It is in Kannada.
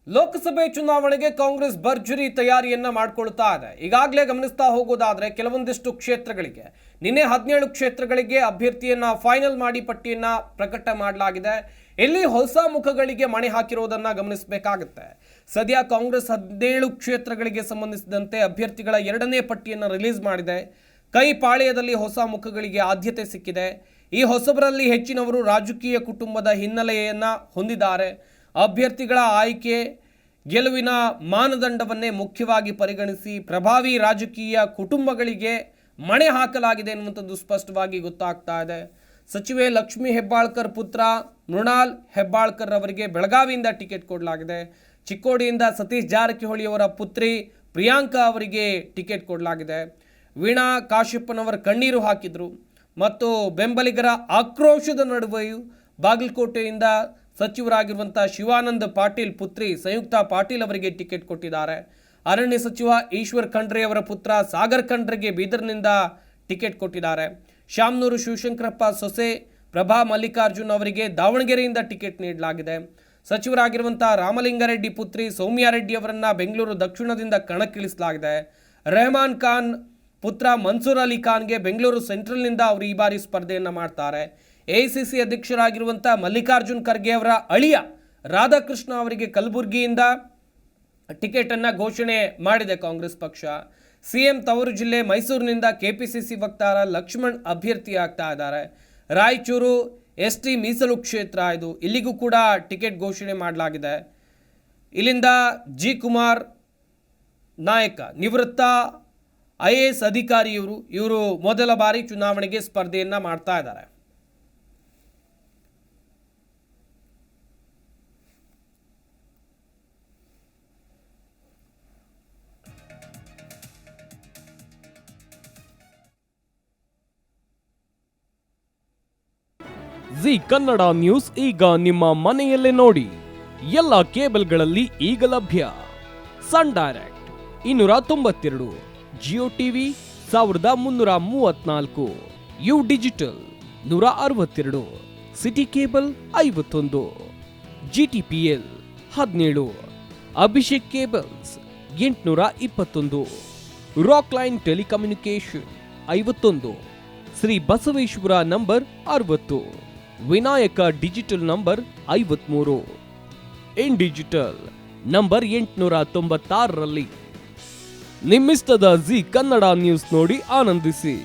ಲೋಕಸಭೆ ಚುನಾವಣೆಗೆ ಕಾಂಗ್ರೆಸ್ ಭರ್ಜರಿ ತಯಾರಿಯನ್ನ ಮಾಡಿಕೊಳ್ತಾ ಇದೆ. ಈಗಾಗಲೇ ಗಮನಿಸ್ತಾ ಹೋಗೋದಾದ್ರೆ ಕೆಲವೊಂದಿಷ್ಟು ಕ್ಷೇತ್ರಗಳಿಗೆ ನಿನ್ನೆ 17 ಕ್ಷೇತ್ರಗಳಿಗೆ ಅಭ್ಯರ್ಥಿಯನ್ನ ಫೈನಲ್ ಮಾಡಿ ಪಟ್ಟಿಯನ್ನ ಪ್ರಕಟ ಮಾಡಲಾಗಿದೆ. ಇಲ್ಲಿ ಹೊಸ ಮುಖಗಳಿಗೆ ಮಣೆ ಹಾಕಿರೋದನ್ನ ಗಮನಿಸಬೇಕಾಗುತ್ತೆ. ಸದ್ಯ ಕಾಂಗ್ರೆಸ್ 17 ಕ್ಷೇತ್ರಗಳಿಗೆ ಸಂಬಂಧಿಸಿದಂತೆ ಅಭ್ಯರ್ಥಿಗಳ 2ನೇ ಪಟ್ಟಿಯನ್ನು ರಿಲೀಸ್ ಮಾಡಿದೆ. ಕೈ ಪಾಳ್ಯದಲ್ಲಿ ಹೊಸ ಮುಖಗಳಿಗೆ ಆದ್ಯತೆ ಸಿಕ್ಕಿದೆ. ಈ ಹೊಸಬರಲ್ಲಿ ಹೆಚ್ಚಿನವರು ರಾಜಕೀಯ ಕುಟುಂಬದ ಹಿನ್ನೆಲೆಯನ್ನ ಹೊಂದಿದ್ದಾರೆ. ಅಭ್ಯರ್ಥಿಗಳ ಆಯ್ಕೆ ಗೆಲುವಿನ ಮಾನದಂಡವನ್ನೇ ಮುಖ್ಯವಾಗಿ ಪರಿಗಣಿಸಿ ಪ್ರಭಾವಿ ರಾಜಕೀಯ ಕುಟುಂಬಗಳಿಗೆ ಮಣೆ ಹಾಕಲಾಗಿದೆ ಎನ್ನುವಂಥದ್ದು ಸ್ಪಷ್ಟವಾಗಿ ಗೊತ್ತಾಗ್ತಾ ಇದೆ. ಸಚಿವೆ ಲಕ್ಷ್ಮೀ ಹೆಬ್ಬಾಳ್ಕರ್ ಪುತ್ರ ಮೃಣಾಲ್ ಹೆಬ್ಬಾಳ್ಕರ್ ಅವರಿಗೆ ಬೆಳಗಾವಿಯಿಂದ ಟಿಕೆಟ್ ಕೊಡಲಾಗಿದೆ. ಚಿಕ್ಕೋಡಿಯಿಂದ ಸತೀಶ್ ಜಾರಕಿಹೊಳಿ ಅವರ ಪುತ್ರಿ ಪ್ರಿಯಾಂಕಾ ಅವರಿಗೆ ಟಿಕೆಟ್ ಕೊಡಲಾಗಿದೆ. ವೀಣಾ ಕಾಶ್ಯಪ್ಪನವರ ಕಣ್ಣೀರು ಹಾಕಿದರು ಮತ್ತು ಬೆಂಬಲಿಗರ ಆಕ್ರೋಶದ ನಡುವೆಯೂ ಬಾಗಲಕೋಟೆಯಿಂದ ಸಚಿವರಾಗಿರುವಂಥ ಶಿವಾನಂದ ಪಾಟೀಲ್ ಪುತ್ರಿ ಸಂಯುಕ್ತಾ ಪಾಟೀಲ್ ಅವರಿಗೆ ಟಿಕೆಟ್ ಕೊಟ್ಟಿದ್ದಾರೆ. ಅರಣ್ಯ ಸಚಿವ ಈಶ್ವರ್ ಖಂಡ್ರೆ ಅವರ ಪುತ್ರ ಸಾಗರ್ ಖಂಡ್ರೆಗೆ ಬೀದರ್ನಿಂದ ಟಿಕೆಟ್ ಕೊಟ್ಟಿದ್ದಾರೆ. ಶಾಮನೂರು ಶಿವಶಂಕರಪ್ಪ ಸೊಸೆ ಪ್ರಭಾ ಮಲ್ಲಿಕಾರ್ಜುನ್ ಅವರಿಗೆ ದಾವಣಗೆರೆಯಿಂದ ಟಿಕೆಟ್ ನೀಡಲಾಗಿದೆ. ಸಚಿವರಾಗಿರುವಂಥ ರಾಮಲಿಂಗಾರೆಡ್ಡಿ ಪುತ್ರಿ ಸೌಮ್ಯಾರೆಡ್ಡಿ ಅವರನ್ನು ಬೆಂಗಳೂರು ದಕ್ಷಿಣದಿಂದ ಕಣಕ್ಕಿಳಿಸಲಾಗಿದೆ. ರೆಹಮಾನ್ ಖಾನ್ ಪುತ್ರ ಮನ್ಸೂರ್ ಅಲಿ ಖಾನ್ಗೆ ಬೆಂಗಳೂರು ಸೆಂಟ್ರಲ್ನಿಂದ ಅವರು ಈ ಬಾರಿ ಸ್ಪರ್ಧೆಯನ್ನು ಮಾಡ್ತಾರೆ. ಎಐಸಿಸಿ ಅಧ್ಯಕ್ಷರಾಗಿರುವಂಥ ಮಲ್ಲಿಕಾರ್ಜುನ್ ಖರ್ಗೆ ಅವರ ಅಳಿಯ ರಾಧಾಕೃಷ್ಣ ಅವರಿಗೆ ಕಲಬುರಗಿಯಿಂದ ಟಿಕೆಟನ್ನು ಘೋಷಣೆ ಮಾಡಿದೆ ಕಾಂಗ್ರೆಸ್ ಪಕ್ಷ. ಸಿಎಂ ತವರು ಜಿಲ್ಲೆ ಮೈಸೂರಿನಿಂದ ಕೆಪಿಸಿಸಿ ವಕ್ತಾರ ಲಕ್ಷ್ಮಣ್ ಅಭ್ಯರ್ಥಿ ಆಗ್ತಾ ಇದ್ದಾರೆ. ರಾಯಚೂರು ST ಮೀಸಲು ಕ್ಷೇತ್ರ ಇದು, ಇಲ್ಲಿಗೂ ಕೂಡ ಟಿಕೆಟ್ ಘೋಷಣೆ ಮಾಡಲಾಗಿದೆ. ಇಲ್ಲಿಂದ ಜಿ ಕುಮಾರ್ ನಾಯಕ ನಿವೃತ್ತ IAS ಅಧಿಕಾರಿ ಇವರು ಮೊದಲ ಬಾರಿ ಚುನಾವಣೆಗೆ ಸ್ಪರ್ಧೆಯನ್ನು ಮಾಡ್ತಾ ಇದ್ದಾರೆ. ಜಿ ಕನ್ನಡ ನ್ಯೂಸ್ ಈಗ ನಿಮ್ಮ ಮನೆಯಲ್ಲೇ ನೋಡಿ. ಎಲ್ಲ ಕೇಬಲ್ಗಳಲ್ಲಿ ಈಗ ಲಭ್ಯ. Sun direct 292, Jio TV 1334, U digital 162, city cable 51, GTPL 17, Abhishek cables 821, rock line telecommunication 51, Shri Basaveshwara number 60, Vinayaka digital number 53, in digital number 896ರಲ್ಲಿ. ನಿಮ್ಮಿಸ್ತದ ಜಿ ಕನ್ನಡ ನ್ಯೂಸ್ ನೋಡಿ ಆನಂದಿಸಿ.